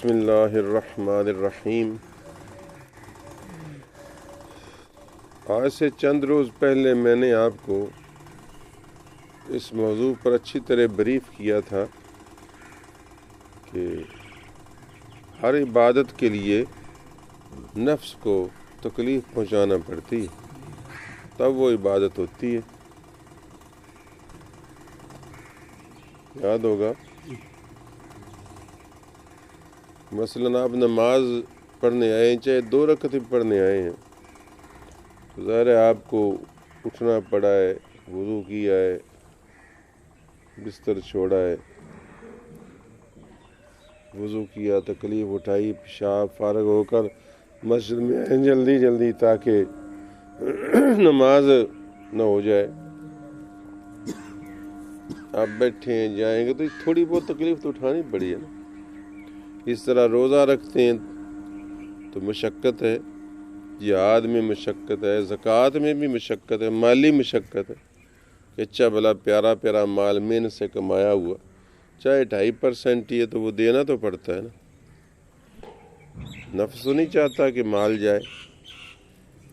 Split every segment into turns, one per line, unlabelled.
بسم اللہ الرحمن الرحیم۔ آج سے چند روز پہلے میں نے آپ کو اس موضوع پر اچھی طرح بریف کیا تھا کہ ہر عبادت کے لیے نفس کو تکلیف پہنچانا پڑتی ہے تب وہ عبادت ہوتی ہے، یاد ہوگا۔ مثلاً آپ نماز پڑھنے آئے ہیں، چاہے 2 رکعت پڑھنے آئے ہیں، تو ظاہر ہے آپ کو اٹھنا پڑا ہے، وضو کیا ہے، بستر چھوڑا ہے، وضو کیا، تکلیف اٹھائی، پیشاب فارغ ہو کر مسجد میں آئے جلدی جلدی تاکہ نماز نہ ہو جائے۔ آپ بیٹھے ہیں، جائیں گے تو تھوڑی بہت تکلیف تو اٹھانی پڑی ہے نا۔ اس طرح روزہ رکھتے ہیں تو مشقت ہے، جہاد میں مشقت ہے، زکوٰۃ میں بھی مشقت ہے، مالی مشقت ہے کہ اچھا بھلا پیارا پیارا مال محنت سے کمایا ہوا، چاہے 2.5% ہی ہے تو وہ دینا تو پڑتا ہے نا۔ نفس تو نہیں چاہتا کہ مال جائے،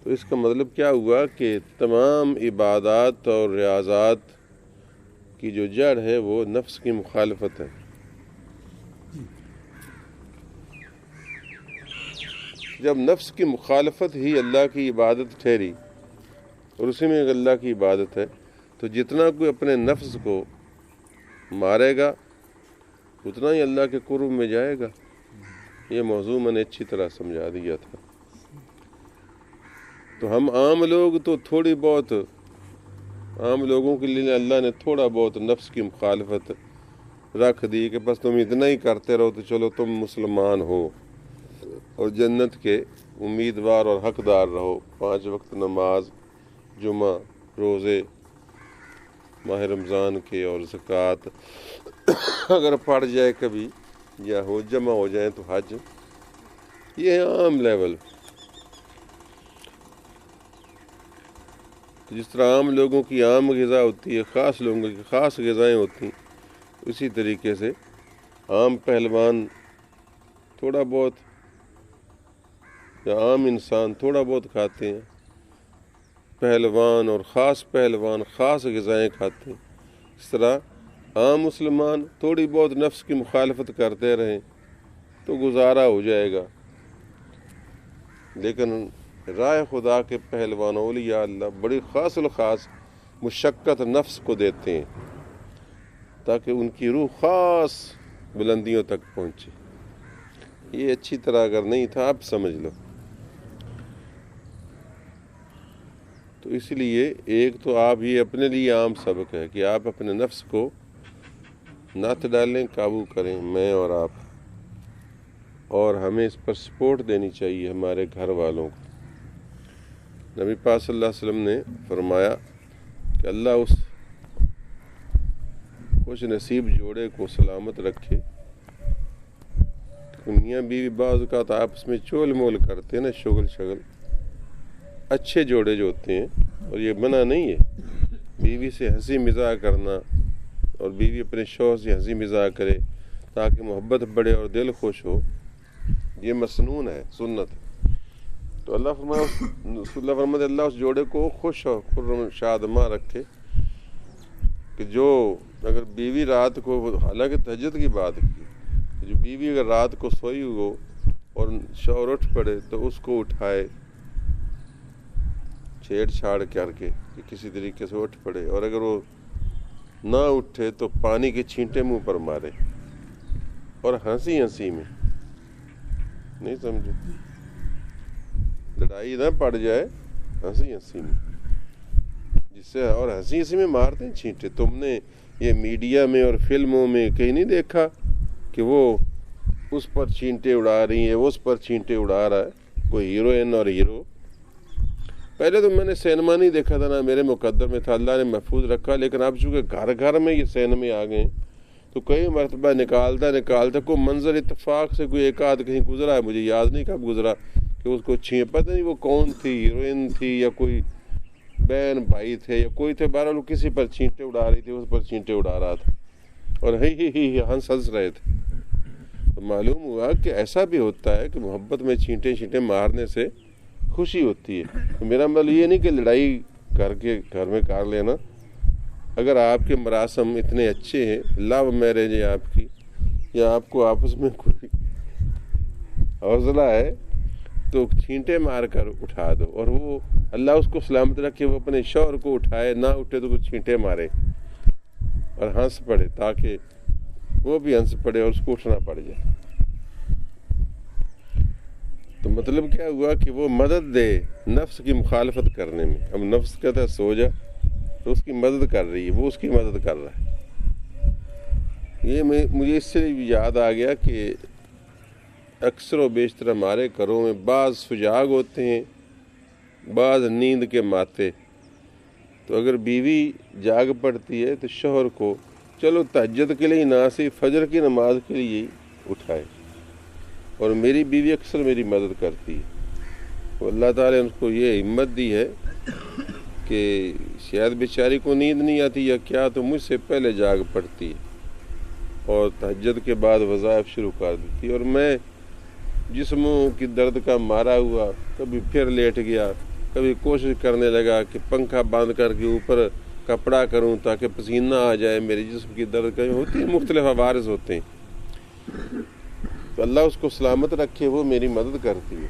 تو اس کا مطلب کیا ہوا کہ تمام عبادات اور ریاضات کی جو جڑ ہے وہ نفس کی مخالفت ہے۔ جب نفس کی مخالفت ہی اللہ کی عبادت ٹھہری اور اسی میں اللہ کی عبادت ہے، تو جتنا کوئی اپنے نفس کو مارے گا اتنا ہی اللہ کے قرب میں جائے گا۔ یہ موضوع میں نے اچھی طرح سمجھا دیا تھا۔ تو ہم عام لوگ تو تھوڑی بہت، عام لوگوں کے لیے اللہ نے تھوڑا بہت نفس کی مخالفت رکھ دی کہ بس تم اتنا ہی کرتے رہو تو چلو تم مسلمان ہو اور جنت کے امیدوار اور حقدار رہو۔ 5 وقت نماز، جمعہ، روزے ماہ رمضان کے اور زکوٰۃ اگر پڑ جائے کبھی یا ہو جمع ہو جائیں تو حج، یہ ہے عام لیول۔ جس طرح عام لوگوں کی عام غذا ہوتی ہے، خاص لوگوں کی خاص غذائیں ہوتی ہیں، اسی طریقے سے عام پہلوان تھوڑا بہت یا عام انسان تھوڑا بہت کھاتے ہیں، پہلوان اور خاص پہلوان خاص غذائیں کھاتے ہیں۔ اس طرح عام مسلمان تھوڑی بہت نفس کی مخالفت کرتے رہیں تو گزارا ہو جائے گا، لیکن راہ خدا کے پہلوان اولیاء اللہ بڑی خاص الخاص مشقت نفس کو دیتے ہیں تاکہ ان کی روح خاص بلندیوں تک پہنچے۔ یہ اچھی طرح اگر نہیں تھا آپ سمجھ لو۔ تو اس لیے ایک تو آپ یہ اپنے لیے عام سبق ہے کہ آپ اپنے نفس کو نت ڈالیں، قابو کریں، میں اور آپ، اور ہمیں اس پر سپورٹ دینی چاہیے ہمارے گھر والوں کو۔ نبی پاک صلی اللہ علیہ وسلم نے فرمایا کہ اللہ اس خوش نصیب جوڑے کو سلامت رکھے۔ میاں بیوی بعض اوقات آپس میں چول مول کرتے ہیں نا، شغل اچھے جوڑے جو ہوتے ہیں، اور یہ منع نہیں ہے بیوی سے ہنسی مزاح کرنا اور بیوی اپنے شوہر سے ہنسی مزاح کرے تاکہ محبت بڑھے اور دل خوش ہو، یہ مسنون ہے، سنت۔ تو اللہ فرماتے اللہ اس جوڑے کو خوش اور خرم شادماں رکھے کہ جو اگر بیوی رات کو، حالانکہ تہجد کی بات کی، جو بیوی اگر رات کو سوئی ہو اور شوہر اٹھ پڑے تو اس کو اٹھائے چھیڑ چھاڑ کر کے کہ کسی طریقے سے اٹھ پڑے، اور اگر وہ نہ اٹھے تو پانی کے چھینٹے منہ پر مارے، اور ہنسی میں، نہیں سمجھے، لڑائی نہ پڑ جائے، ہنسی میں، جس سے، اور ہنسی میں مارتے ہیں چھینٹے۔ تم نے یہ میڈیا میں اور فلموں میں کہیں نہیں دیکھا کہ وہ اس پر چھینٹے اڑا رہی ہیں، وہ اس پر چھینٹے اڑا رہا ہے، کوئی ہیروئن اور ہیرو۔ پہلے تو میں نے سینما نہیں دیکھا تھا، نہ میرے مقدر میں تھا، اللہ نے محفوظ رکھا، لیکن اب چونکہ گھر میں یہ سینمے آ گئے تو کئی مرتبہ نکالتا کوئی منظر اتفاق سے کوئی ایک آدھ کہیں گزرا ہے، مجھے یاد نہیں کب گزرا، کہ اس کو پتہ نہیں وہ کون تھی، ہیروئن تھی یا کوئی بہن بھائی تھے یا کوئی تھے، بہرحال وہ کسی پر چھینٹے اڑا رہی تھی، اس پر چھینٹے اڑا رہا تھا اور ہنس رہے تھے۔ معلوم ہوا کہ ایسا بھی ہوتا ہے کہ محبت میں چھینٹے چھینٹے مارنے سے خوشی ہوتی ہے. تو میرا مطلب یہ نہیں کہ لڑائی کر کے گھر میں کر لینا. اگر آپ کے مراسم اتنے اچھے ہیں, لو میرج ہے آپ کی, یا آپ کو آپس میں کوئی حوصلہ ہے, تو چھینٹے مار کر اٹھا دو, اور وہ اللہ اس کو سلامت رکھے, وہ اپنے شوہر کو اٹھائے, نہ اٹھے تو کچھ چھینٹے مارے اور ہنس پڑے, تاکہ وہ بھی ہنس پڑے اور اس کو اٹھنا پڑ جائے. تو مطلب کیا ہوا کہ وہ مدد دے نفس کی مخالفت کرنے میں. اب نفس کہتا ہے سو جا, تو اس کی مدد کر رہی ہے, وہ اس کی مدد کر رہا ہے. یہ مجھے اس سے یاد آ گیا کہ اکثر و بیشتر ہمارے گھروں میں بعض سجاگ ہوتے ہیں, بعض نیند کے ماتے. تو اگر بیوی جاگ پڑتی ہے تو شوہر کو چلو تہجد کے لیے نہ صرف فجر کی نماز کے لیے اٹھائے. اور میری بیوی اکثر میری مدد کرتی ہے. تو اللہ تعالیٰ نے اس کو یہ ہمت دی ہے کہ شاید بیچاری کو نیند نہیں آتی یا کیا, تو مجھ سے پہلے جاگ پڑتی ہے اور تہجد کے بعد وظائف شروع کر دیتی ہے. اور میں جسموں کی درد کا مارا ہوا, کبھی پھر لیٹ گیا, کبھی کوشش کرنے لگا کہ پنکھا بند کر کے اوپر کپڑا کروں تاکہ پسینہ آ جائے, میرے جسم کی درد کہیں ہوتی ہے, مختلف عوارض ہوتے ہیں. تو اللہ اس کو سلامت رکھے, وہ میری مدد کرتی ہے.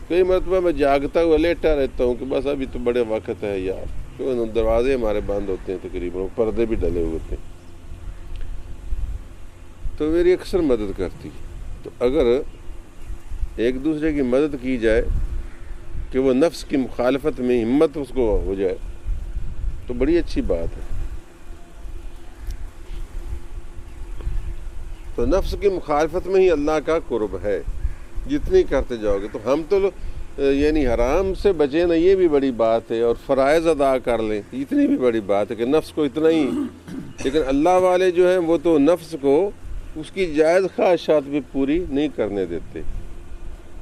کئی مرتبہ میں جاگتا ہوا لیٹا رہتا ہوں کہ بس ابھی تو بڑے وقت ہے یار, کیوں دروازے ہمارے بند ہوتے ہیں, تقریباً پردے بھی ڈلے ہوئے ہوتے ہیں. تو میری اکثر مدد کرتی ہے. تو اگر ایک دوسرے کی مدد کی جائے کہ وہ نفس کی مخالفت میں ہمت اس کو ہو جائے تو بڑی اچھی بات ہے. تو نفس کی مخالفت میں ہی اللہ کا قرب ہے, جتنی کرتے جاؤ گے. تو ہم تو یعنی حرام سے بچے نا, یہ بھی بڑی بات ہے, اور فرائض ادا کر لیں, اتنی بھی بڑی بات ہے کہ نفس کو اتنا ہی. لیکن اللہ والے جو ہیں وہ تو نفس کو اس کی جائز خواہشات بھی پوری نہیں کرنے دیتے.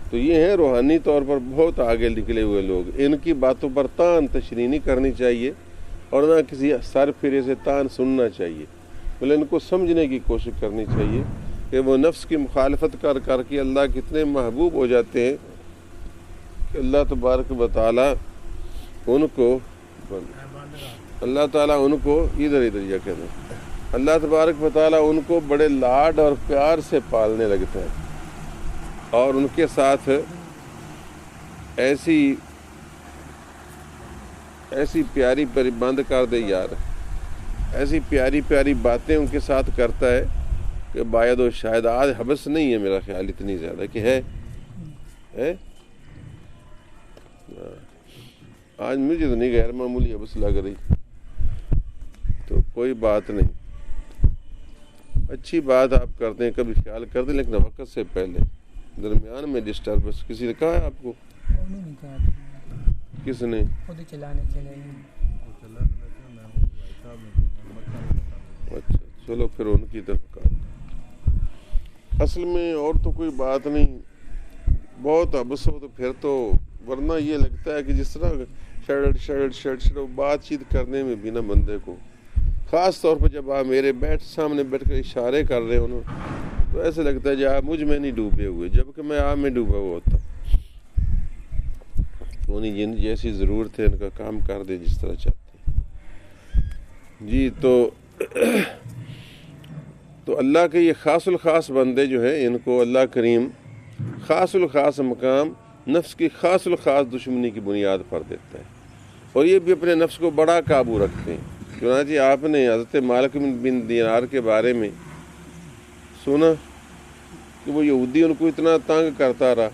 تو یہ ہیں روحانی طور پر بہت آگے نکلے ہوئے لوگ. ان کی باتوں پر تان تشریح نہیں کرنی چاہیے, اور نہ کسی سر پھرے سے تان سننا چاہیے, بلکہ ان کو سمجھنے کی کوشش کرنی چاہیے کہ وہ نفس کی مخالفت کر کر کے اللہ کتنے محبوب ہو جاتے ہیں کہ اللہ تبارک و تعالیٰ ان کو ادھر یا کہتے ہیں, اللہ تبارک و تعالیٰ ان کو بڑے لاڈ اور پیار سے پالنے لگتا ہے, اور ان کے ساتھ ایسی پیاری پیاری بند کر دے یار, ایسی پیاری پیاری باتیں ان کے ساتھ کرتا ہے کہ باید و شاید. آج حبس نہیں ہے میرا خیال اتنی زیادہ کہ ہے آج مجھے تو نہیں غیر معمولی حبس لگ رہی. تو کوئی بات نہیں, اچھی بات آپ کرتے ہیں, کبھی خیال کرتے ہیں, لیکن وقت سے پہلے. درمیان میں ڈسٹربنس کسی نے کہا ہے آپ کو؟ کس نے؟ اچھا چلو پھر ان کی طرف کہا. اصل میں اور تو کوئی بات نہیں, بہت حبس ہو تو پھر تو, ورنہ یہ لگتا ہے کہ جس طرح شرٹ بات چیت کرنے میں بھی نا بندے کو, خاص طور پر جب آپ میرے سامنے بیٹھ کر اشارے کر رہے ہو نا, تو ایسے لگتا ہے آپ مجھ میں نہیں ڈوبے ہوئے, جبکہ میں آپ میں ڈوبا ہوا ہوتا. انہیں جن جیسی ضرورت ہے ان کا کام کر دے جس طرح چاہتے ہیں جی. تو اللہ کے یہ خاص الخاص بندے جو ہیں, ان کو اللہ کریم خاص الخاص مقام نفس کی خاص الخاص دشمنی کی بنیاد پر دیتا ہے, اور یہ بھی اپنے نفس کو بڑا قابو رکھتے ہیں. چنانچہ آپ نے حضرت مالک بن دینار کے بارے میں سنا کہ وہ یہودی ان کو اتنا تنگ کرتا رہا,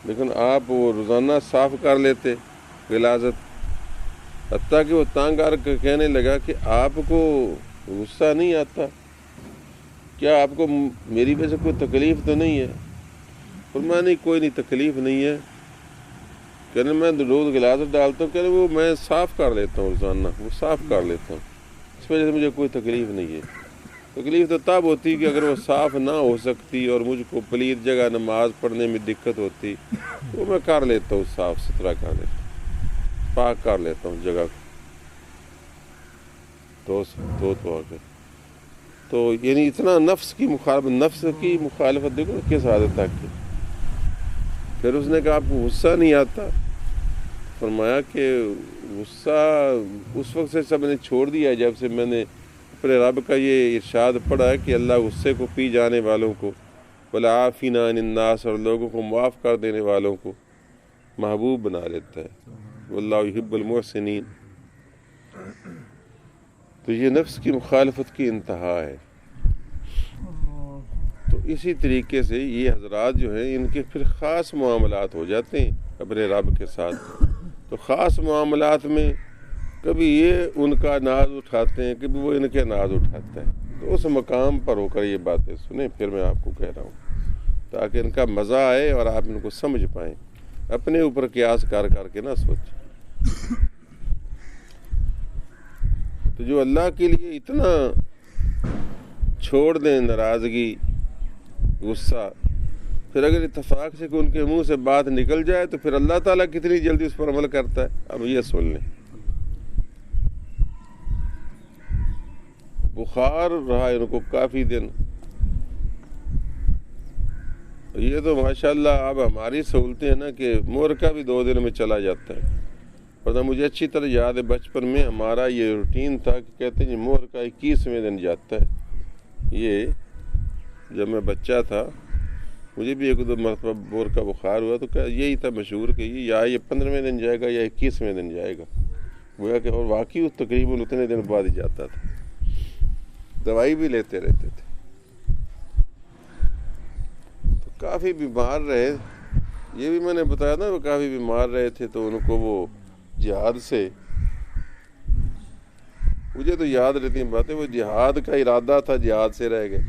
لیکن آپ وہ روزانہ صاف کر لیتے غلاظت, حتیٰ کہ وہ تنگ آ کر کہنے لگا کہ آپ کو غصہ نہیں آتا کیا, آپ کو میری وجہ سے کوئی تکلیف تو نہیں ہے؟ فرمایا نہیں کوئی نہیں تکلیف نہیں ہے. کہنے میں روز غلاظت ڈالتا ہوں, کہنے وہ میں صاف کر لیتا ہوں روزانہ, وہ صاف کر لیتا ہوں, اس وجہ سے مجھے کوئی تکلیف نہیں ہے. تکلیف تو تب ہوتی کہ اگر وہ صاف نہ ہو سکتی اور مجھ کو پلید جگہ نماز پڑھنے میں دقت ہوتی, وہ میں کر لیتا ہوں, صاف ستھرا کر لیتا ہوں, پاک کر لیتا ہوں جگہ کو, تو آ کر تو یعنی اتنا نفس کی مخالفت دیکھو کس حد تک کی. پھر اس نے کہا آپ کو غصہ نہیں آتا؟ فرمایا کہ غصہ اس وقت سے سب نے چھوڑ دیا جب سے میں نے اپنے رب کا یہ ارشاد پڑھا ہے کہ اللہ غصے کو پی جانے والوں کو والعافین عن الناس اور لوگوں کو معاف کر دینے والوں کو محبوب بنا لیتا ہے. واللہ یحب المحسنین. تو یہ نفس کی مخالفت کی انتہا ہے. تو اسی طریقے سے یہ حضرات جو ہیں ان کے پھر خاص معاملات ہو جاتے ہیں اپنے رب کے ساتھ. تو خاص معاملات میں کبھی یہ ان کا ناز اٹھاتے ہیں کبھی وہ ان کے ناز اٹھاتا ہے. تو اس مقام پر ہو کر یہ باتیں سنیں. پھر میں آپ کو کہہ رہا ہوں تاکہ ان کا مزہ آئے اور آپ ان کو سمجھ پائیں. اپنے اوپر قیاس کر کے نہ سوچیں. تو جو اللہ کے لیے اتنا چھوڑ دیں ناراضگی غصہ، پھر اگر اتفاق سے کہ ان کے منہ سے بات نکل جائے تو پھر اللہ تعالیٰ کتنی جلدی اس پر عمل کرتا ہے. اب یہ سن لیں. بخار رہا ان کو کافی دن. یہ تو ماشاءاللہ اب ہماری سہولتیں ہیں نا کہ مور کا بھی 2 دن میں چلا جاتا ہے. ورنہ مجھے اچھی طرح یاد ہے بچپن میں ہمارا یہ روٹین تھا کہ کہتے ہیں مور کا 21ویں دن جاتا ہے. یہ جب میں بچہ تھا مجھے بھی 1-2 مرتبہ مور کا بخار ہوا تو یہی تھا مشہور کہ یہ 15ویں دن جائے گا یا 21ویں دن جائے گا. گویا کہ اور واقعی تقریباً اتنے دن بعد ہی جاتا تھا. دوائی بھی لیتے رہتے تھے. تو کافی بیمار رہے. یہ بھی میں نے بتایا نا وہ کافی بیمار رہے تھے. تو ان کو وہ جہاد سے، مجھے تو یاد رہتی ہیں باتیں، وہ جہاد کا ارادہ تھا جہاد سے رہ گئے.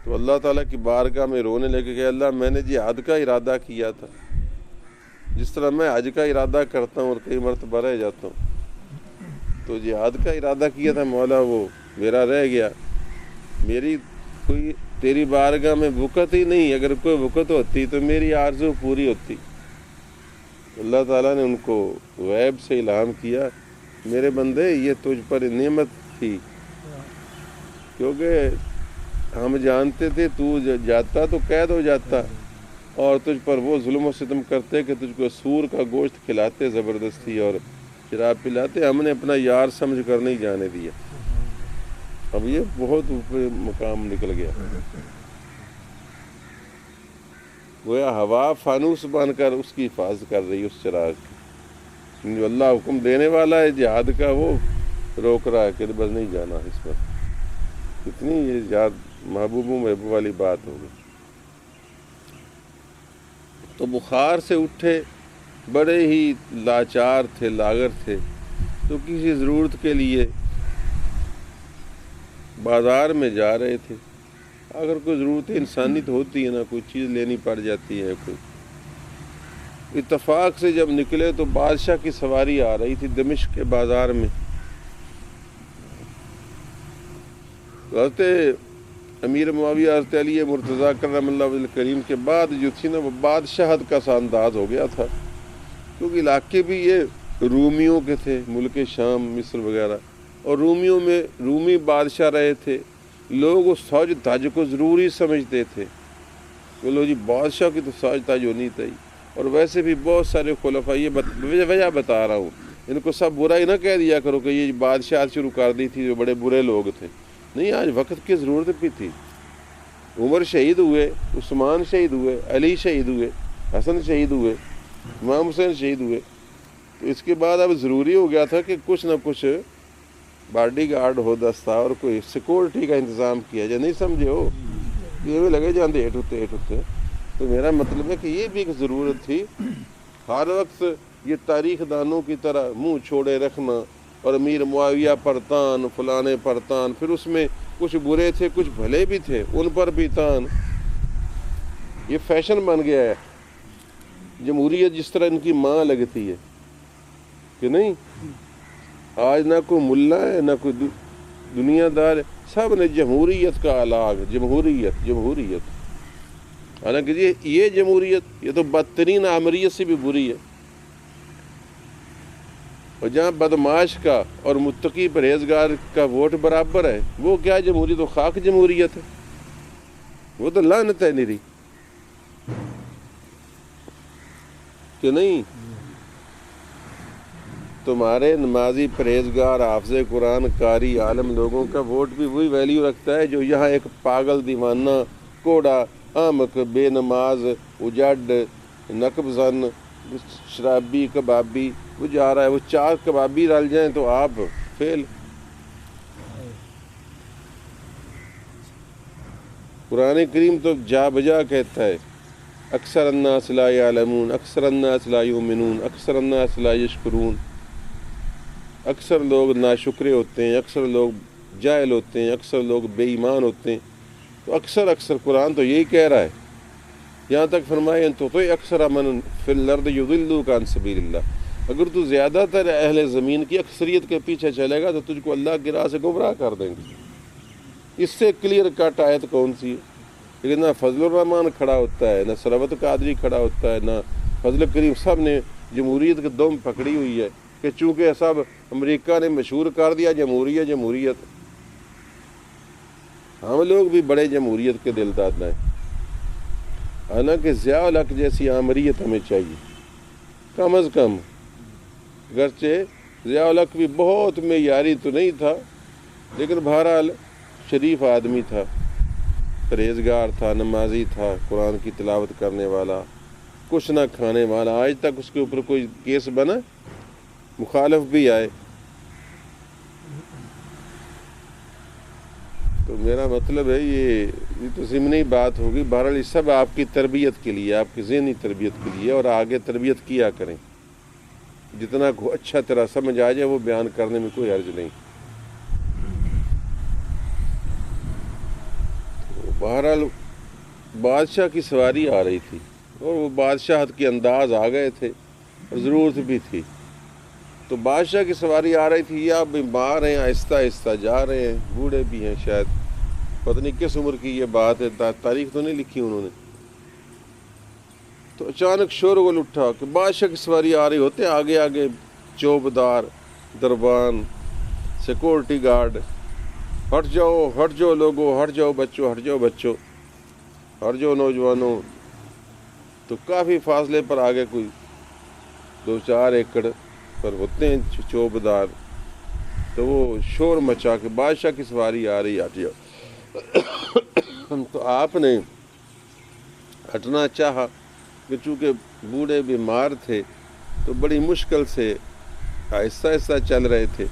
تو اللہ تعالیٰ کی بارگاہ میں رونے لگے کہ اللہ میں نے جہاد کا ارادہ کیا تھا جس طرح میں حج کا ارادہ کرتا ہوں اور کئی مرتبہ رہ جاتا ہوں. تو جہاد کا ارادہ کیا تھا مولا وہ میرا رہ گیا. میری کوئی تیری بارگاہ میں وقت ہی نہیں. اگر کوئی وقت ہوتی تو میری آرزو پوری ہوتی. اللہ تعالیٰ نے ان کو غیب سے الہام کیا میرے بندے یہ تجھ پر نعمت تھی کیونکہ ہم جانتے تھے تو جاتا تو قید ہو جاتا اور تجھ پر وہ ظلم و ستم کرتے کہ تجھ کو سور کا گوشت کھلاتے زبردستی اور شراب پلاتے. ہم نے اپنا یار سمجھ کر نہیں جانے دیا. اب یہ بہت اوپر مقام نکل گیا. گویا ہوا فانوس بن کر اس کی حفاظت کر رہی اس چراغ کی. جو اللہ حکم دینے والا ہے جہاد کا وہ روک رہا ہے کہ بس نہیں جانا اس پر. کتنی یہ یاد محبوب والی بات ہوگی. تو بخار سے اٹھے بڑے ہی لاچار تھے لاغر تھے. تو کسی ضرورت کے لیے بازار میں جا رہے تھے. اگر کوئی ضرورت انسانی تو ہوتی ہے نا کوئی چیز لینی پڑ جاتی ہے. کوئی اتفاق سے جب نکلے تو بادشاہ کی سواری آ رہی تھی دمشق کے بازار میں. حضرت امیر معاویہ حضرت علی مرتضیٰ کرم اللہ وجہ کریم کے بعد جو تھی نا وہ بادشاہت کا سا انداز ہو گیا تھا کیونکہ علاقے بھی یہ رومیوں کے تھے ملک شام مصر وغیرہ اور رومیوں میں رومی بادشاہ رہے تھے. لوگ اس ساج تاج کو ضروری سمجھتے تھے. بولو جی بادشاہ کی تو ساج تاج ہونی چاہیے. اور ویسے بھی بہت سارے خلفاء یہ وجہ بتا رہا ہوں ان کو سب برا ہی نہ کہہ دیا کرو کہ یہ بادشاہ شروع کر دی تھی جو بڑے برے لوگ تھے. نہیں آج وقت کی ضرورت بھی تھی. عمر شہید ہوئے عثمان شہید ہوئے علی شہید ہوئے حسن شہید ہوئے امام حسین شہید ہوئے. تو اس کے بعد اب ضروری ہو گیا تھا کہ کچھ نہ کچھ باڈی گارڈ ہو دستہ اور کوئی سیکورٹی کا انتظام کیا جائے. نہیں سمجھے ہو یہ بھی لگے جاندے ایٹ ہوتے. تو میرا مطلب ہے کہ یہ بھی ایک ضرورت تھی. ہر وقت یہ تاریخ دانوں کی طرح منہ چھوڑے رکھنا اور امیر معاویہ پرتان فلانے پرتان پھر اس میں کچھ برے تھے کچھ بھلے بھی تھے ان پر بھی تان. یہ فیشن بن گیا ہے. جمہوریت جس طرح ان کی ماں لگتی ہے کہ نہیں. آج نہ کوئی ملا ہے نہ کوئی دنیا دار ہے. سب نے جمہوریت کا اعلان جمہوریت. حالانکہ یہ جمہوریت یہ تو بدترین آمریت سے بھی بری ہے. اور جہاں بدماش کا اور متقی پرہیزگار کا ووٹ برابر ہے، وہ کیا جمہوریت؟ وہ خاک جمہوریت ہے، وہ تو لعنت ہے نیری کہ نہیں؟ تمہارے نمازی پرہیزگار حافظ قرآن قاری عالم لوگوں کا ووٹ بھی وہی ویلیو رکھتا ہے جو یہاں ایک پاگل دیوانہ کوڑا آمک بے نماز اجڑ نقب زن شرابی کبابی وہ جا رہا ہے، وہ 4 کبابی ڈال جائیں تو آپ فیل۔ قرآن کریم تو جا بجا کہتا ہے اکثر الناس لا یعلمون، اکثر الناس لا یؤمنون، اکثر الناس لا یشکرون، اکثر لوگ ناشکرے ہوتے ہیں، اکثر لوگ جاہل ہوتے ہیں، اکثر لوگ بے ایمان ہوتے ہیں۔ تو اکثر قرآن تو یہی کہہ رہا ہے، یہاں تک فرمائے ان تو اکثر من فی الارض یضلوک عن سبیل اللہ، اگر تو زیادہ تر اہل زمین کی اکثریت کے پیچھے چلے گا تو تجھ کو اللہ کی راہ سے گمراہ کر دیں گے۔ اس سے کلیئر کٹ آیت کون سی ہے؟ لیکن نہ فضل الرحمان کھڑا ہوتا ہے، نہ ثروت قادری کھڑا ہوتا ہے، نہ فضل کریم، سب نے جمہوریت کی دم پکڑی ہوئی ہے کہ چونکہ سب امریکہ نے مشہور کر دیا جمہوریت، ہم لوگ بھی بڑے جمہوریت کے دل دادا ہیں، حالانکہ ضیاء الحق جیسی آمریت ہمیں چاہیے کم از کم۔ گرچہ ضیاء الحق بھی بہت معیاری تو نہیں تھا، لیکن بہرحال شریف آدمی تھا، پرہیزگار تھا، نمازی تھا، قرآن کی تلاوت کرنے والا، کچھ نہ کھانے والا۔ آج تک اس کے اوپر کوئی کیس بنا؟ مخالف بھی آئے۔ تو میرا مطلب ہے یہ تو ضمنی بات ہوگی، بہرحال یہ سب آپ کی تربیت کے لیے، آپ کی ذہنی تربیت کے لیے، اور آگے تربیت کیا کریں، جتنا اچھا طرح سمجھ آ جائے وہ بیان کرنے میں کوئی حرج نہیں۔ بہرحال بادشاہ کی سواری آ رہی تھی اور وہ بادشاہت کے انداز آ گئے تھے اور ضرورت بھی تھی، تو بادشاہ کی سواری آ رہی تھی، یا بیمار ہیں، آہستہ آہستہ جا رہے ہیں، بوڑھے بھی ہیں، شاید پتہ نہیں کس عمر کی یہ بات ہے، تاریخ تو نہیں لکھی انہوں نے۔ تو اچانک شورغل اٹھا کہ بادشاہ کی سواری آ رہی ہوتے، آگے آگے چوبدار، دربان، سیکورٹی گارڈ، ہٹ جاؤ لوگو، ہٹ جاؤ بچوں، ہٹ جاؤ نوجوانوں۔ تو کافی فاصلے پر آگے کوئی 2-4 ایکڑ پر ہوتے ہیں چوبدار، تو وہ شور مچا کے بادشاہ کی سواری آ رہی، ہٹ جاؤ۔ تو آپ نے ہٹنا چاہا کہ چونکہ بوڑھے بیمار تھے تو بڑی مشکل سے آہستہ آہستہ چل رہے تھے،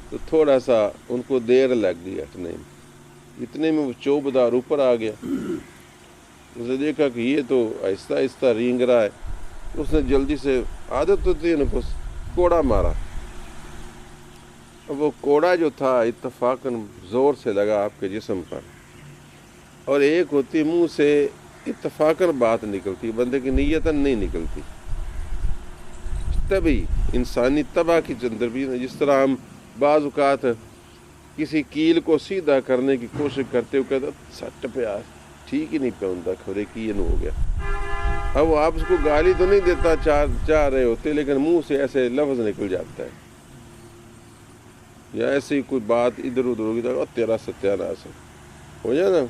تو تھوڑا سا ان کو دیر لگ گئی ہٹنے میں۔ اتنے میں وہ چوبدار اوپر آ گیا، اسے دیکھا کہ یہ تو آہستہ آہستہ رینگ رہا ہے، اس نے جلدی سے، عادت ہوتی ہے ان کو، کوڑا مارا۔ اب وہ کوڑا جو تھا اتفاقاً زور سے لگا آپ کے جسم پر، اور ایک ہوتی منہ سے اتفاقاً بات نکلتی، بندے کی نیتاً نہیں نکلتی، تبھی انسانی طبع کی چندر بھی، جس طرح ہم بعض اوقات کسی کیل کو سیدھا کرنے کی کوشش کرتے ہو، کہتا سٹ پہ آج ٹھیک ہی نہیں پہنتا، کھورے کی یہ نہ ہو گیا۔ اب وہ آپ اس کو گالی تو نہیں دیتا چاہ رہے ہوتے، لیکن منہ سے ایسے لفظ نکل جاتا ہے، یا ایسے ہی کوئی بات ادھر ادھر ہوگی تو تیرا ستیاناس ہو جائے نا،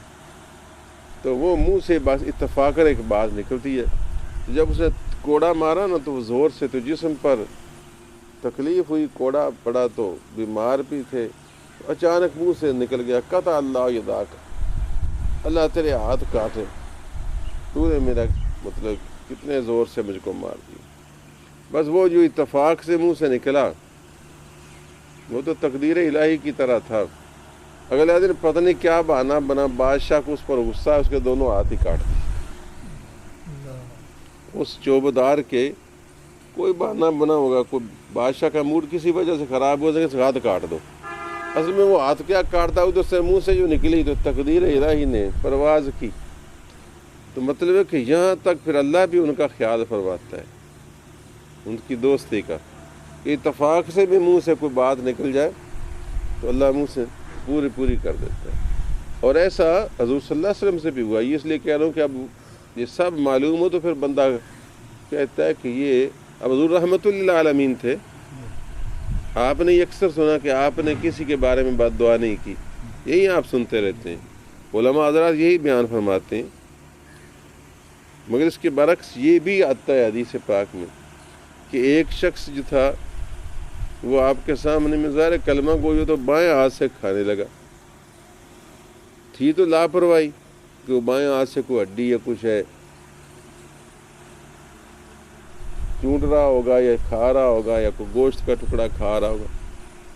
تو وہ منہ سے بس اتفاقاً ایک بات نکلتی ہے۔ جب اسے کوڑا مارا نا تو وہ زور سے، تو جسم پر تکلیف ہوئی، کوڑا پڑا، تو بیمار بھی تھے، اچانک منہ سے نکل گیا قطع اللہ یداک، اللہ تیرے ہاتھ کاٹے، تو نے میرا مطلب کتنے زور سے مجھ کو مار دیا۔ بس وہ جو اتفاق سے منہ سے نکلا وہ تو تقدیر الہی کی طرح تھا۔ اگلے دن پتہ نہیں کیا بہانہ بنا، بادشاہ کو اس پر غصہ، اس کے دونوں ہاتھ ہی کاٹ دیے۔ اس چوبدار کے کوئی بہانہ بنا ہوگا، کوئی بادشاہ کا موڈ کسی وجہ سے خراب ہو سکے، ہاتھ کاٹ دو۔ اصل میں وہ ہاتھ کیا کاٹتا، ادھر سے منہ سے جو نکلی تو تقدیر الہی نے پرواز کی۔ تو مطلب ہے کہ یہاں تک پھر اللہ بھی ان کا خیال فرماتا ہے، ان کی دوستی کا، کہ اتفاق سے بھی منہ سے کوئی بات نکل جائے تو اللہ منہ سے پوری کر دیتا ہے۔ اور ایسا حضور صلی اللہ علیہ وسلم سے بھی ہوا۔ یہ اس لیے کہہ رہا ہوں کہ اب یہ سب معلوم ہو تو پھر بندہ کہتا ہے کہ یہ اب حضور رحمت اللہ عالمین تھے، آپ نے یہ اکثر سنا کہ آپ نے کسی کے بارے میں بد دعا نہیں کی، یہی آپ سنتے رہتے ہیں، علماء حضرات یہی بیان فرماتے ہیں۔ مگر اس کے برعکس یہ بھی آتا ہے حدیث پاک میں کہ ایک شخص جو تھا وہ آپ کے سامنے میں ظاہر کلمہ گوئی تو بائیں ہاتھ سے کھانے لگا، تھی تو لاپرواہی کہ وہ بائیں ہاتھ سے کوئی ہڈی یا کچھ ہے چونٹ رہا ہوگا یا کھا رہا ہوگا یا کوئی گوشت کا ٹکڑا کھا رہا ہوگا،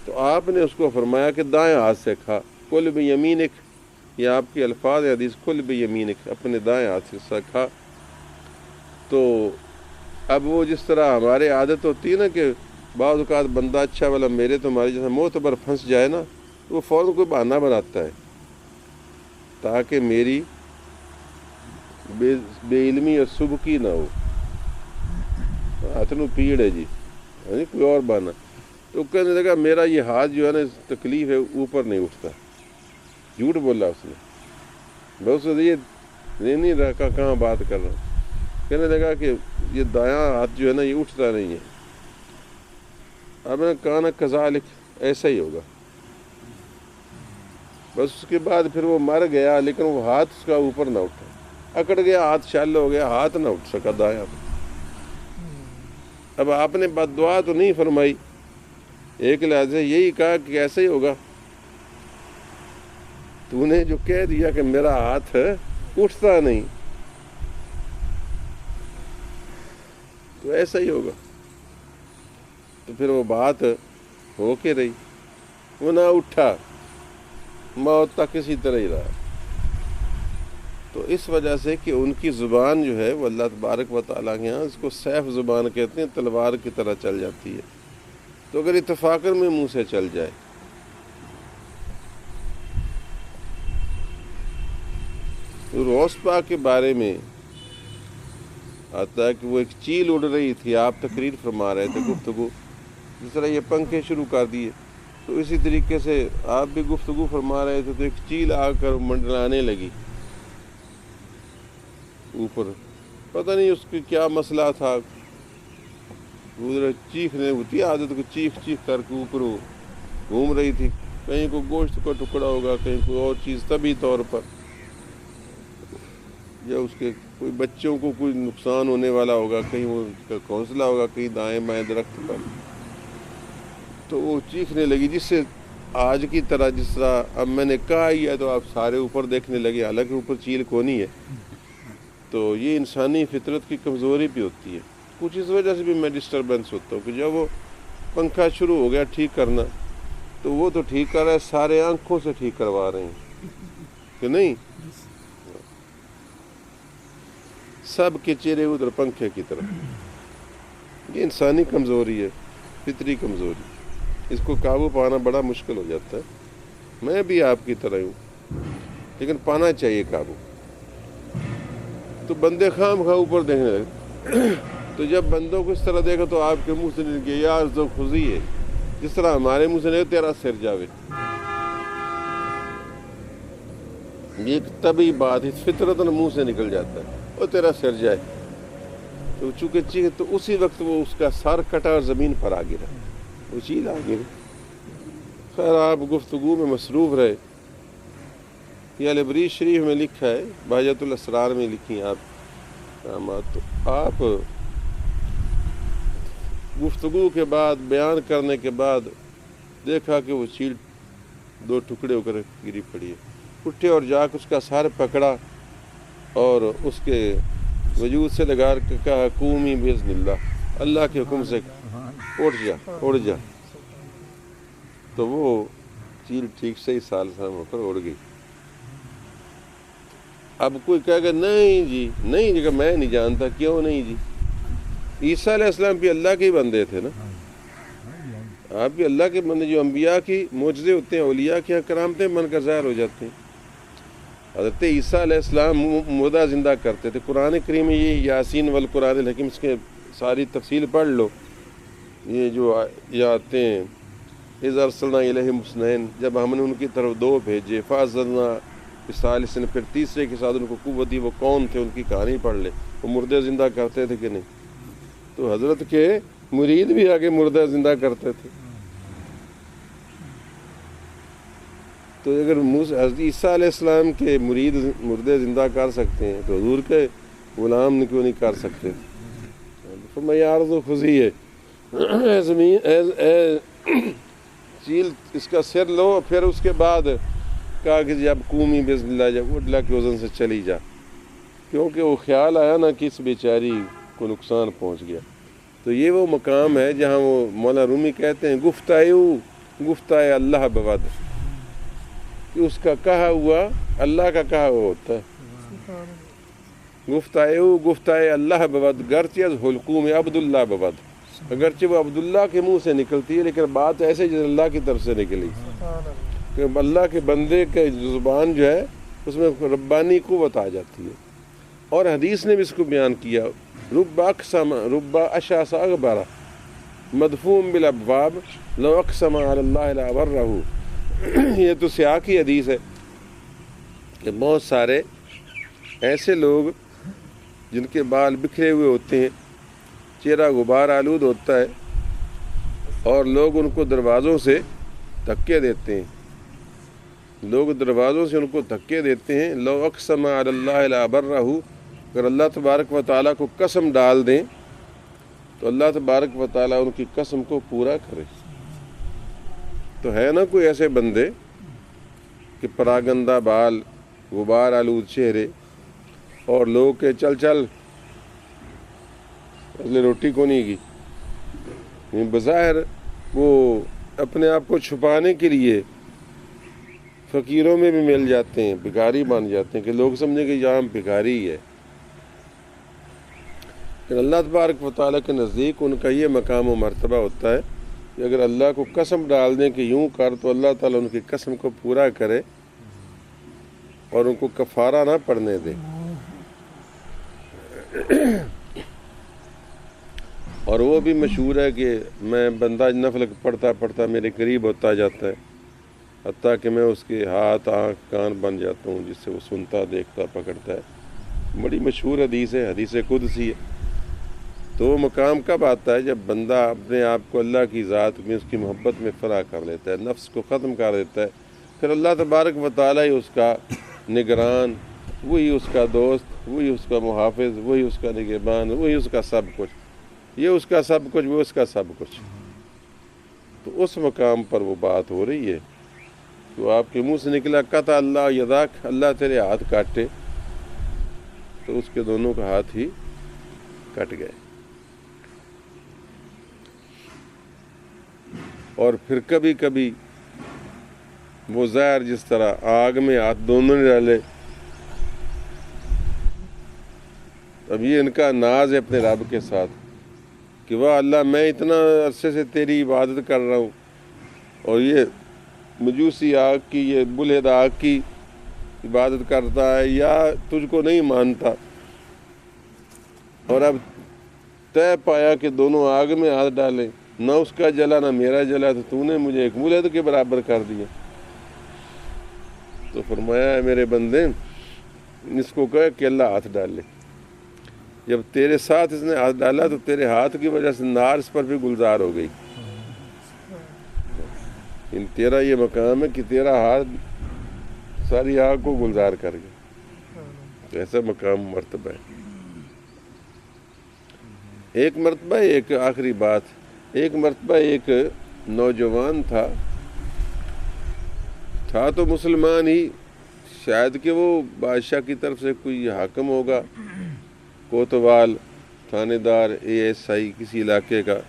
تو آپ نے اس کو فرمایا کہ دائیں ہاتھ سے کھا، کل بیمینک، یہ آپ کے الفاظ حدیث، کل بیمینک، اپنے دائیں ہاتھ سے کھا۔ تو اب وہ جس طرح ہمارے عادت ہوتی ہے نا کہ بعض اوقات بندہ اچھا والا میرے تمہارے جیسا معتبر پھنس جائے نا، تو وہ فوراً کوئی بہانہ بناتا ہے تاکہ میری بے علمی اور سبکی نہ ہو، ہاتھ نو پیڑ ہے جی، یعنی کوئی اور بہانہ۔ تو کہنے لگا میرا یہ ہاتھ جو ہے نا تکلیف ہے اوپر نہیں اٹھتا، جھوٹ بولا اس نے، بہت سے یہ نہیں رکھا کہاں بات کر رہا ہوں، کہنے لگا کہ یہ دایاں ہاتھ جو ہے نا یہ اٹھتا نہیں ہے۔ اب نے کہا نا کذالک، ایسا ہی ہوگا۔ بس اس کے بعد پھر وہ مر گیا، لیکن وہ ہاتھ اس کا اوپر نہ اٹھا، اکڑ گیا، ہاتھ شل ہو گیا، ہاتھ نہ اٹھ سکا دایاں۔ اب آپ نے بد دعا تو نہیں فرمائی، ایک لحاظ سے یہی کہا کہ ایسا ہی ہوگا، تو نے جو کہہ دیا کہ میرا ہاتھ اٹھتا نہیں تو ایسا ہی ہوگا، تو پھر وہ بات ہو کے رہی، وہ نہ اٹھا، موت تک اسی طرح ہی رہا۔ تو اس وجہ سے کہ ان کی زبان جو ہے وہ اللہ تبارک و تعالیٰ کے یہاں اس کو سیف زبان کہتے ہیں، تلوار کی طرح چل جاتی ہے، تو اگر اتفاقاً میں منہ سے چل جائے۔ غوث پاک کے بارے میں آتا ہے کہ وہ ایک چیل اڑ رہی تھی، آپ تقریر فرما رہے تھے، گفتگو، جس طرح یہ پنکھے شروع کر دیے تو اسی طریقے سے آپ بھی گفتگو فرما رہے تھے، تو ایک چیل آ کر منڈلانے لگی اوپر، پتہ نہیں اس کی کیا مسئلہ تھا، چیخنے ہوتی عادت کو، چیخ چیخ کر کے اوپر گھوم رہی تھی، کہیں کوئی گوشت کا ٹکڑا ہوگا، کہیں کوئی اور چیز طبی طور پر، یا اس کے کوئی بچوں کو کوئی نقصان ہونے والا ہوگا، کہیں وہ اس کا گھونسلہ ہوگا کہیں دائیں بائیں درخت پر، تو وہ چیخنے لگی، جس سے آج کی طرح جس طرح اب میں نے کہا ہی ہے تو آپ سارے اوپر دیکھنے لگے، حالانکہ اوپر چیل کونی ہے۔ تو یہ انسانی فطرت کی کمزوری بھی ہوتی ہے، کچھ اس وجہ سے بھی میں ڈسٹربنس ہوتا ہوں کہ جب وہ پنکھا شروع ہو گیا ٹھیک کرنا، تو وہ تو ٹھیک کر رہا ہے، سارے آنکھوں سے ٹھیک کروا رہے ہیں کہ نہیں، سب کے چہرے ادھر پنکھے کی طرف۔ یہ انسانی کمزوری ہے، فطری کمزوری، اس کو قابو پانا بڑا مشکل ہو جاتا ہے۔ میں بھی آپ کی طرح ہوں، لیکن پانا چاہیے قابو۔ تو بندے خام خواہ اوپر دیکھنے لگے، تو جب بندوں کو اس طرح دیکھا تو آپ کے منہ سے نکلے یار ذو خزی ہے، جس طرح ہمارے منہ سے نکلے تیرا سر جاوے، یہ ایک طبعی بات ہے، فطرتاً منہ سے نکل جاتا ہے، اور تیرا سر جائے، تو چونکہ چیخ، تو اسی وقت وہ اس کا سر کٹا اور زمین پر آ گرا، وہ چیز آ گئی۔ خیر آپ گفتگو میں مصروف رہے۔ یہ البریز شریف میں لکھا ہے، بہجت الاسرار میں لکھی ہیں آپ، تو آپ گفتگو کے بعد، بیان کرنے کے بعد دیکھا کہ وہ چیل دو ٹکڑے ہو کر گری پڑی ہے، اٹھے اور جا کے اس کا سر پکڑا اور اس کے وجود سے لگا کے کہا قومی باذن اللہ، اللہ کے حکم سے اڑ جا، تو وہ چیل ٹھیک سے ہی سالسام ہو کر اڑ گئی۔ اب کوئی کہے گا نہیں جی، نہیں جی، میں نہیں جانتا، کیوں نہیں جی؟ عیسیٰ علیہ السلام بھی اللہ کے ہی بندے تھے نا، آپ بھی اللہ کے بندے، جو انبیاء کی معجزے ہوتے ہیں، اولیاء کی کرامتیں بن کر ظاہر ہو جاتے ہیں۔ حضرت عیسیٰ علیہ السلام مردہ زندہ کرتے تھے، قرآن کریم میں یہ یاسین والقرآن الحکیم، اس کے ساری تفصیل پڑھ لو، یہ جو یہ آتے ہیں اذ ارسلنا الیہم اثنین، جب ہم نے ان کی طرف دو بھیجے، فاعززنا بثالث، پھر تیسرے کے ساتھ ان کو قوت دی، وہ کون تھے ان کی کہانی پڑھ لے، وہ مردے زندہ کرتے تھے کہ نہیں؟ تو حضرت کے مرید بھی آگے مردہ زندہ کرتے تھے، تو اگر حضرت عیسیٰ علیہ السلام کے مرید مردے زندہ کر سکتے ہیں تو حضور کے غلام نے کیوں نہیں کر سکتے؟ فرمایا عرض و خزی ہے، اے زمین اے چیل اس کا سر لو، پھر اس کے بعد کہا کہ جب قومی بسم اللہ، جب اڈلا کے وزن سے چلی جا، کیونکہ وہ خیال آیا نا کہ اس بیچاری کو نقصان پہنچ گیا۔ تو یہ وہ مقام ہے جہاں وہ مولانا رومی کہتے ہیں گفتائے اللہ بود، کہ اس کا کہا ہوا اللہ کا کہا ہوا ہوتا ہے۔ گفتائے اللہ بود گرچہ از حلقوم عبداللہ بود، اگرچہ وہ عبداللہ کے منہ سے نکلتی ہے لیکن بات ایسے جیسے اللہ کی طرف سے نکلی، کہ اللہ کے بندے کے زبان جو ہے اس میں ربانی قوت آ جاتی ہے۔ اور حدیث نے بھی اس کو بیان کیا، رب اشعث اغبر مدفوع بالابواب لو اقسم علی اللہ لابرہ۔ یہ تو سیاق کی حدیث ہے کہ بہت سارے ایسے لوگ جن کے بال بکھرے ہوئے ہوتے ہیں، چہرہ غبار آلود ہوتا ہے، اور لوگ ان کو دروازوں سے دھکے دیتے ہیں، ان کو دھکے دیتے ہیں۔ لو اقسم علی اللہ لابرہ، اگر اللہ تبارک و تعالیٰ کو قسم ڈال دیں تو اللہ تبارک و تعالیٰ ان کی قسم کو پورا کرے۔ تو ہے نا کوئی ایسے بندے کہ پراگندہ بال، غبار آلود چہرے، اور لوگ کہ چل روٹی کو نہیں کی، بظاہر وہ اپنے آپ کو چھپانے کے لیے فقیروں میں بھی مل جاتے ہیں، بھکاری بن جاتے ہیں کہ لوگ سمجھیں کہ یہاں بھکاری ہی ہے۔ کہ اللہ تبارک و تعالیٰ کے نزدیک ان کا یہ مقام و مرتبہ ہوتا ہے کہ اگر اللہ کو قسم ڈال دیں کہ یوں کر، تو اللہ تعالیٰ ان کی قسم کو پورا کرے اور ان کو کفارہ نہ پڑنے دے۔ اور وہ بھی مشہور ہے کہ میں بندہ نفل پڑھتا میرے قریب ہوتا جاتا ہے، حتیٰ کہ میں اس کے ہاتھ آنکھ کان بن جاتا ہوں، جس سے وہ سنتا دیکھتا پکڑتا ہے۔ بڑی مشہور حدیث ہے، حدیث قدسی ہے۔ تو وہ مقام کب آتا ہے؟ جب بندہ اپنے آپ کو اللہ کی ذات میں، اس کی محبت میں فنا کر لیتا ہے، نفس کو ختم کر دیتا ہے، پھر اللہ تبارک و تعالیٰ ہی اس کا نگران، وہی اس کا دوست، وہی اس کا محافظ، وہی اس کا نگہبان، وہی اس کا سب کچھ، یہ اس کا سب کچھ، وہ اس کا سب کچھ۔ تو اس مقام پر وہ بات ہو رہی ہے، تو آپ کے منہ سے نکلا قطع اللہ یداک، اللہ تیرے ہاتھ کاٹے، تو اس کے دونوں کا ہاتھ ہی کٹ گئے۔ اور پھر کبھی کبھی وہ ظاہر جس طرح آگ میں ہاتھ دونوں نے ڈالے، اب یہ ان کا ناز ہے اپنے رب کے ساتھ کہ واہ اللہ، میں اتنا عرصے سے تیری عبادت کر رہا ہوں، اور یہ مجوسی آگ کی، یہ بلہد آگ کی عبادت کرتا ہے یا تجھ کو نہیں مانتا، اور اب طے پایا کہ دونوں آگ میں ہاتھ ڈالیں، نہ اس کا جلا نہ میرا جلا، تو نے مجھے ایک ملحد کے برابر کر دیا۔ تو فرمایا ہے میرے بندے، اس کو کہے کہ اللہ ہاتھ ڈال لے۔ جب تیرے ساتھ اس نے ہاتھ ڈالا تو تیرے ہاتھ کی وجہ سے نار اس پر بھی گلزار ہو گئی۔ تیرا یہ مقام ہے کہ تیرا ہاتھ ساری آگ کو گلزار کر گیا، تو ایسا مقام مرتبہ ہے۔ ایک مرتبہ، ایک آخری بات، ایک مرتبہ ایک نوجوان تھا تو مسلمان ہی، شاید کہ وہ بادشاہ کی طرف سے کوئی حاکم ہوگا، کوتوال، تھانے دار، ASI کسی علاقے کا،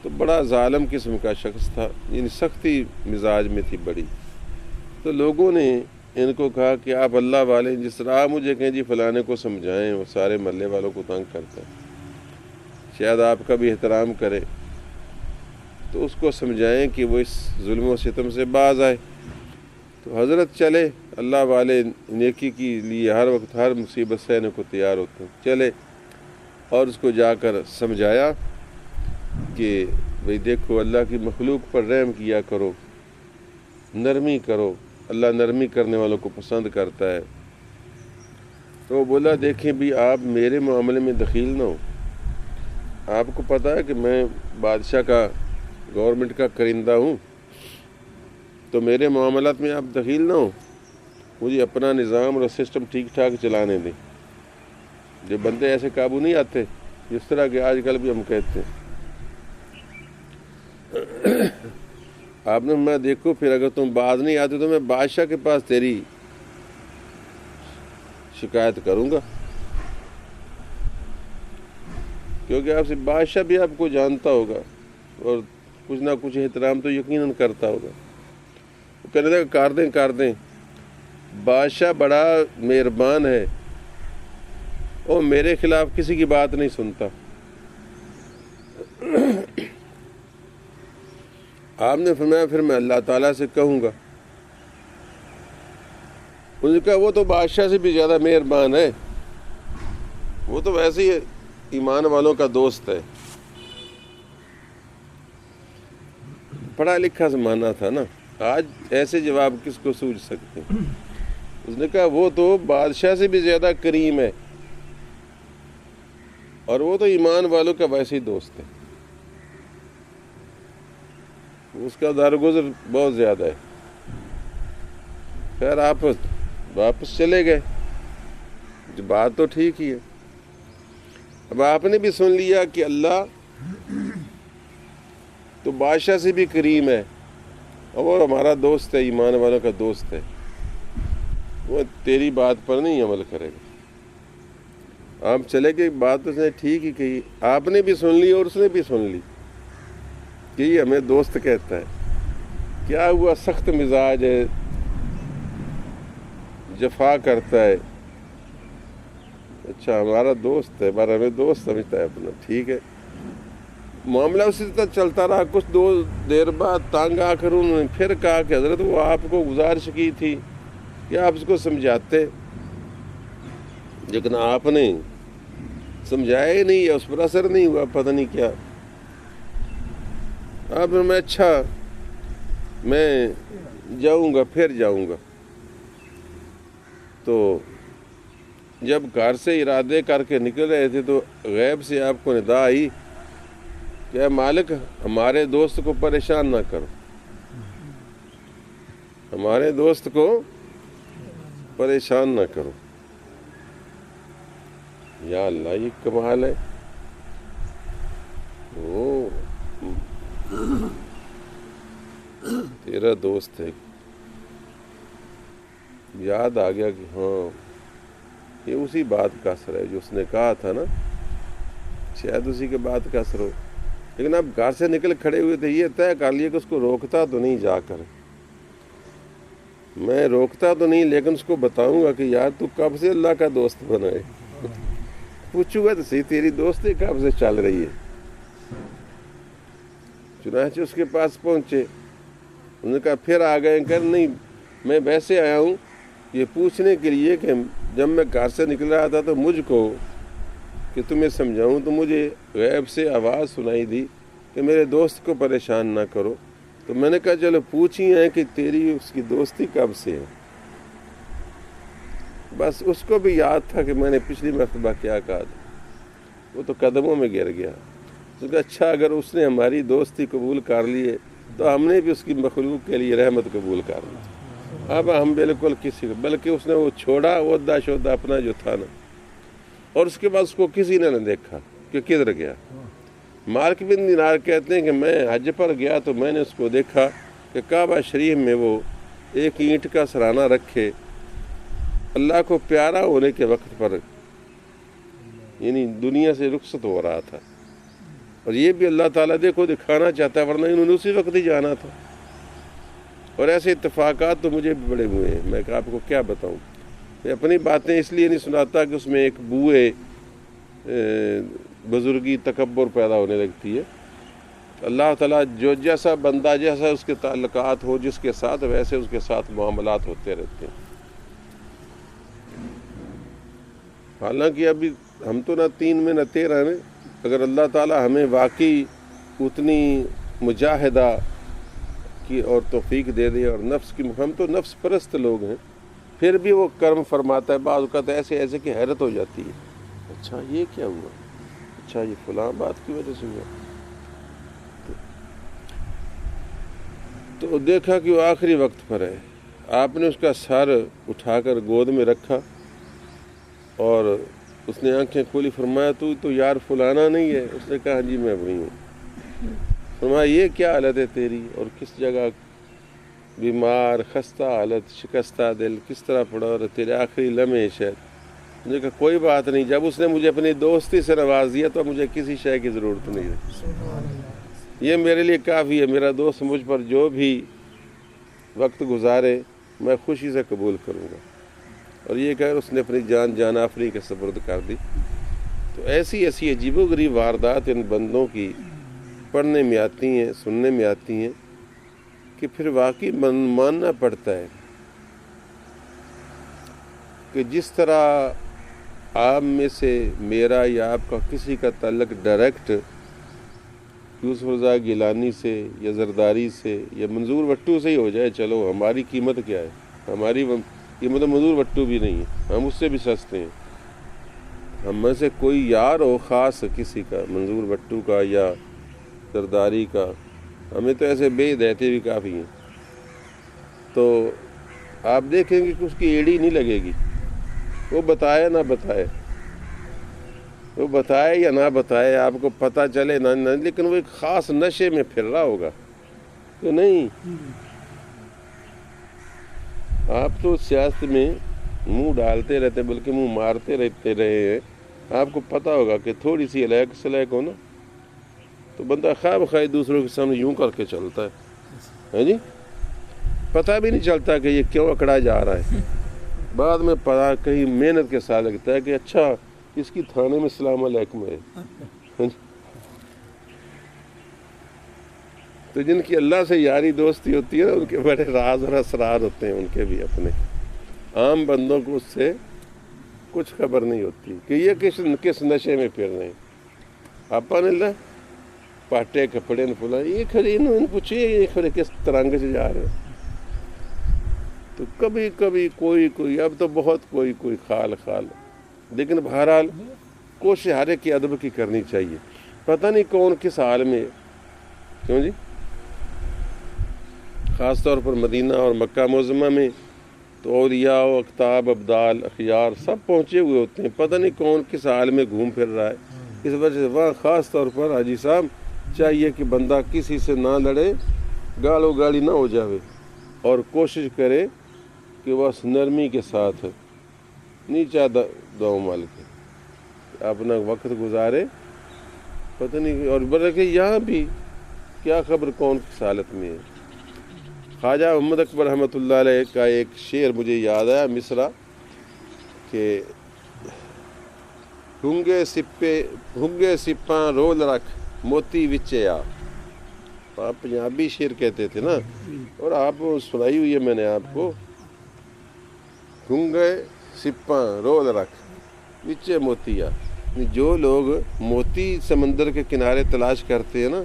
تو بڑا ظالم قسم کا شخص تھا، یعنی سختی مزاج میں تھی بڑی۔ تو لوگوں نے ان کو کہا کہ آپ اللہ والے، جس طرح آپ مجھے کہیں جی فلانے کو سمجھائیں، وہ سارے محلے والوں کو تنگ کرتا ہے، شاید آپ کا بھی احترام کرے، تو اس کو سمجھائیں کہ وہ اس ظلم و ستم سے باز آئے۔ تو حضرت چلے، اللہ والے نیکی کے لیے ہر وقت ہر مصیبت سہنے کو تیار ہوتے ہیں، چلے اور اس کو جا کر سمجھایا کہ بھئی دیکھو اللہ کی مخلوق پر رحم کیا کرو، نرمی کرو، اللہ نرمی کرنے والوں کو پسند کرتا ہے۔ تو وہ بولا دیکھیں بھی آپ میرے معاملے میں دخیل نہ ہو، آپ کو پتہ ہے کہ میں بادشاہ کا، گورنمنٹ کا کرندہ ہوں، تو میرے معاملات میں آپ دخیل نہ ہوں، مجھے اپنا نظام اور سسٹم ٹھیک ٹھاک چلانے دیں۔ جو بندے ایسے قابو نہیں آتے جس طرح کہ آج کل بھی ہم کہتے ہیں۔ آپ نے میں دیکھو پھر اگر تم باز نہیں آتے تو میں بادشاہ کے پاس تیری شکایت کروں گا، کیونکہ آپ سے بادشاہ بھی آپ کو جانتا ہوگا اور کچھ نہ کچھ احترام تو یقیناً کرتا ہوگا۔ وہ کہنے لگا کر دیں، بادشاہ بڑا مہربان ہے اور میرے خلاف کسی کی بات نہیں سنتا۔ آپ نے فرمایا پھر میں اللہ تعالیٰ سے کہوں گا۔ انہوں نے کہا وہ تو بادشاہ سے بھی زیادہ مہربان ہے، وہ تو ویسے ہی ایمان والوں کا دوست ہے۔ پڑھا لکھا زمانہ تھا نا، آج ایسے جواب کس کو سوچ سکتے ہیں؟ اس نے کہا وہ تو بادشاہ سے بھی زیادہ کریم ہے اور وہ تو ایمان والوں کا ویسے ہی دوست ہے، اس کا درگزر بہت زیادہ ہے۔ خیر آپ واپس چلے گئے، بات تو ٹھیک ہی ہے۔ اب آپ نے بھی سن لیا کہ اللہ تو بادشاہ سے بھی کریم ہے اور وہ ہمارا دوست ہے، ایمان والوں کا دوست ہے، وہ تیری بات پر نہیں عمل کرے گا۔ آپ چلے گئے، بات اس نے ٹھیک ہی کہی، آپ نے بھی سن لی اور اس نے بھی سن لی کہ یہ ہمیں دوست کہتا ہے۔ کیا ہوا؟ سخت مزاج ہے، جفا کرتا ہے۔ اچھا ہمارا دوست ہے، ہمارا ہمیں دوست سمجھتا ہے اپنا، ٹھیک ہے۔ معاملہ اسی طرح چلتا رہا۔ کچھ دیر بعد تانگ آ کر انہوں نے پھر کہا کہ حضرت وہ آپ کو گزارش کی تھی کہ آپ اس کو سمجھاتے، لیکن آپ نے سمجھایا ہی نہیں، یا اس پر اثر نہیں ہوا، پتہ نہیں کیا۔ اب میں اچھا میں جاؤں گا، پھر جاؤں گا۔ تو جب گھر سے ارادے کر کے نکل رہے تھے تو غیب سے آپ کو ندا آئی کہ اے مالک ہمارے دوست کو پریشان نہ کرو، ہمارے دوست کو پریشان نہ کرو۔ یا اللہ یہ کمال ہے، وہ تیرا دوست ہے۔ یاد آ گیا کہ ہاں یہ اسی بات کا اثر ہے جو اس نے کہا تھا نا، شاید اسی کے بات کا اثر ہو۔ لیکن اب گھر سے نکل کھڑے ہوئے تھے، یہ طے کر لیے کہ اس کو روکتا تو نہیں، جا کر میں روکتا تو نہیں، لیکن اس کو بتاؤں گا کہ یار تو کب سے اللہ کا دوست بنا ہے، پوچھوں گا تو صحیح تیری دوستی کب سے چل رہی ہے۔ چنانچہ اس کے پاس پہنچے، انہوں نے کہا پھر آ گئے؟ کہ نہیں میں ویسے آیا ہوں یہ پوچھنے کے لیے کہ جب میں گھر سے نکل رہا تھا تو مجھ کو کہ تمہیں سمجھاؤں تو مجھے غیب سے آواز سنائی دی کہ میرے دوست کو پریشان نہ کرو، تو میں نے کہا چلو پوچھی ہیں کہ تیری اس کی دوستی کب سے ہے۔ بس اس کو بھی یاد تھا کہ میں نے پچھلی مرتبہ کیا کہا تھا، وہ تو قدموں میں گر گیا۔ اس کا اچھا اگر اس نے ہماری دوستی قبول کر لی ہے تو ہم نے بھی اس کی مخلوق کے لیے رحمت قبول کر لی۔ اب ہم بالکل کسی کو، بلکہ اس نے وہ چھوڑا عہدہ شہدہ اپنا جو تھا نا، اور اس کے بعد اس کو کسی نے نہ دیکھا کہ کدھر گیا۔ مالک بن دینار کہتے ہیں کہ میں حج پر گیا تو میں نے اس کو دیکھا کہ کعبہ شریف میں وہ ایک اینٹ کا سرانہ رکھے اللہ کو پیارا ہونے کے وقت پر، یعنی دنیا سے رخصت ہو رہا تھا، اور یہ بھی اللہ تعالیٰ دیکھو دکھانا چاہتا ہے، ورنہ انہوں نے اسی وقت ہی جانا تھا۔ اور ایسے اتفاقات تو مجھے بھی بڑے ہوئے ہیں، میں آپ کو کیا بتاؤں۔ میں اپنی باتیں اس لیے نہیں سناتا کہ اس میں ایک بوئے بزرگی تکبر پیدا ہونے لگتی ہے۔ اللہ تعالیٰ جو جیسا بندہ جیسا اس کے تعلقات ہو جس کے ساتھ، ویسے اس کے ساتھ معاملات ہوتے رہتے ہیں۔ حالانکہ ابھی ہم تو نہ 3 میں نہ 13 میں، اگر اللہ تعالیٰ ہمیں واقعی اتنی مجاہدہ کی اور توفیق دے دے، اور نفس کی، ہم تو نفس پرست لوگ ہیں، پھر بھی وہ کرم فرماتا ہے۔ بعض اوقات ایسے کہ حیرت ہو جاتی ہے، اچھا یہ کیا ہوا، اچھا یہ فلاں بات کی وجہ سے ہوا۔ تو دیکھا کہ وہ آخری وقت پر ہے. آپ نے اس کا سر اٹھا کر گود میں رکھا اور اس نے آنکھیں کھولی. فرمایا تو یار فلانا نہیں ہے؟ اس نے کہا جی میں وہی ہوں. فرمایا یہ کیا حالت ہے تیری اور کس جگہ بیمار خستہ حالت شکستہ دل کس طرح پڑا اور تیرے آخری لمحے شاید. مجھے کہا کوئی بات نہیں, جب اس نے مجھے اپنی دوستی سے نواز دیا تو مجھے کسی شے کی ضرورت نہیں ہے. یہ میرے لیے کافی ہے. میرا دوست مجھ پر جو بھی وقت گزارے میں خوشی سے قبول کروں گا. اور یہ کہہ اس نے اپنی جان آفریں کے سپرد کر دی. تو ایسی عجیب و غریب واردات ان بندوں کی پڑھنے میں آتی ہیں, سننے میں آتی ہیں کہ پھر واقعی ماننا پڑتا ہے کہ جس طرح آپ میں سے میرا یا آپ کا کسی کا تعلق ڈائریکٹ یوسف رضا گیلانی سے یا زرداری سے یا منظور وٹو سے ہی ہو جائے, چلو ہماری قیمت کیا ہے, ہماری قیمت منظور وٹو بھی نہیں ہے, ہم اس سے بھی سستے ہیں. ہم میں سے کوئی یار ہو خاص کسی کا, منظور وٹو کا یا زرداری کا, ہمیں تو ایسے بے دیتے بھی کافی ہیں. تو آپ دیکھیں گے کہ اس کی ایڑی نہیں لگے گی, وہ بتائے نہ بتائے, وہ بتائے یا نہ بتائے, آپ کو پتہ چلے نہ, لیکن وہ ایک خاص نشے میں پھر رہا ہوگا کہ نہیں. آپ تو سیاست میں منہ ڈالتے رہتے بلکہ منہ مارتے رہتے رہے ہیں. آپ کو پتہ ہوگا کہ تھوڑی سی علیق سلیق ہو نا تو بندہ خواہ بخواہ دوسروں کے سامنے یوں کر کے چلتا ہے جی, پتہ بھی نہیں چلتا کہ یہ کیوں اکڑا جا رہا ہے. بعد میں پتا کہیں محنت کے ساتھ لگتا ہے کہ اچھا اس کی تھانے میں السلام علیکم ہے. تو جن کی اللہ سے یاری دوستی ہوتی ہے نا ان کے بڑے راز اور اسرار ہوتے ہیں, ان کے بھی اپنے. عام بندوں کو اس سے کچھ خبر نہیں ہوتی کہ یہ کس نشے میں پھر رہے ہیں. آپا نے پاٹے کپڑے نے پلا یہ کھڑے ان پوچھے یہ کھڑے کس ترنگ سے جا رہے ہو. تو کبھی کوئی اب تو بہت کوئی خال, لیکن بہرحال کوشش ہر ایک کی ادب کی کرنی چاہیے. پتہ نہیں کون کس حال میں, کیوں جی, خاص طور پر مدینہ اور مکہ معظمہ میں تو اولیاء و اقطاب ابدال اخیار سب پہنچے ہوئے ہوتے ہیں. پتہ نہیں کون کس حال میں گھوم پھر رہا ہے. اس وجہ سے وہاں خاص طور پر حاجی صاحب چاہیے کہ بندہ کسی سے نہ لڑے, گالو گالی نہ ہو جاوے, اور کوشش کرے کہ وہ نرمی کے ساتھ نیچا دو مال کے اپنا وقت گزارے. پتہ نہیں, اور بلکہ یہاں بھی کیا خبر کون کس حالت میں ہے. خواجہ محمد اکبر رحمۃ اللہ علیہ کا ایک شعر مجھے یاد آیا مصرع کہ ہنگے سپاں رول رکھ موتی وچے آ. آپ پنجابی شعر کہتے تھے نا, اور آپ سنائی ہوئی ہے میں نے آپ کو. ہنگے سپاں رول رکھ وچے موتی آ. جو لوگ موتی سمندر کے کنارے تلاش کرتے ہیں نا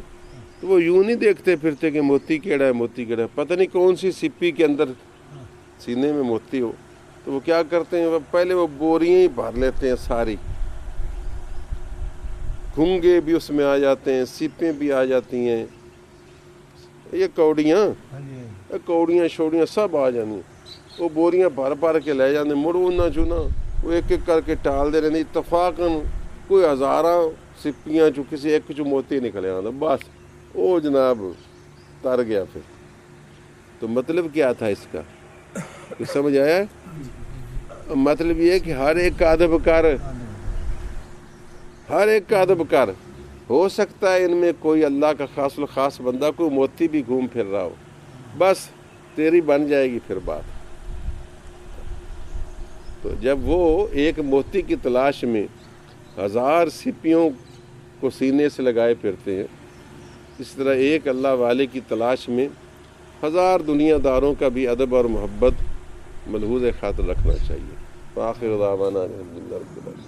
تو وہ یوں نہیں دیکھتے پھرتے کہ موتی کیڑا ہے. پتہ نہیں کون سی سپی کے اندر سینے میں موتی ہو. تو وہ کیا کرتے ہیں, پہلے وہ بوریاں ہی بھر لیتے ہیں ساری. گھنگے بھی اس میں آ جاتے ہیں, سپیں بھی آ جاتی ہیں, یہ کوڑیاں شوڑیاں سب آ جانی. وہ بوریاں بھر کے لے جانے, مڑو نہ چنا وہ ایک ایک کر کے ٹال دے رہے. اتفاقاً کوئی ہزاراں سپیاں چو کسی ایک چو موتی نکلے آنا, بس وہ جناب تر گیا. پھر تو مطلب کیا تھا اس کا, سمجھ آیا؟ مطلب یہ کہ ہر ایک کا ادب کر, ہو سکتا ہے ان میں کوئی اللہ کا خاص الخاص بندہ کوئی موتی بھی گھوم پھر رہا ہو, بس تیری بن جائے گی پھر بات. تو جب وہ ایک موتی کی تلاش میں 1000 سپیوں کو سینے سے لگائے پھرتے ہیں, اس طرح ایک اللہ والے کی تلاش میں 1000 دنیا داروں کا بھی ادب اور محبت ملحوظ خاطر رکھنا چاہیے. آخر دعوانا الحمدللہ رب العالمین.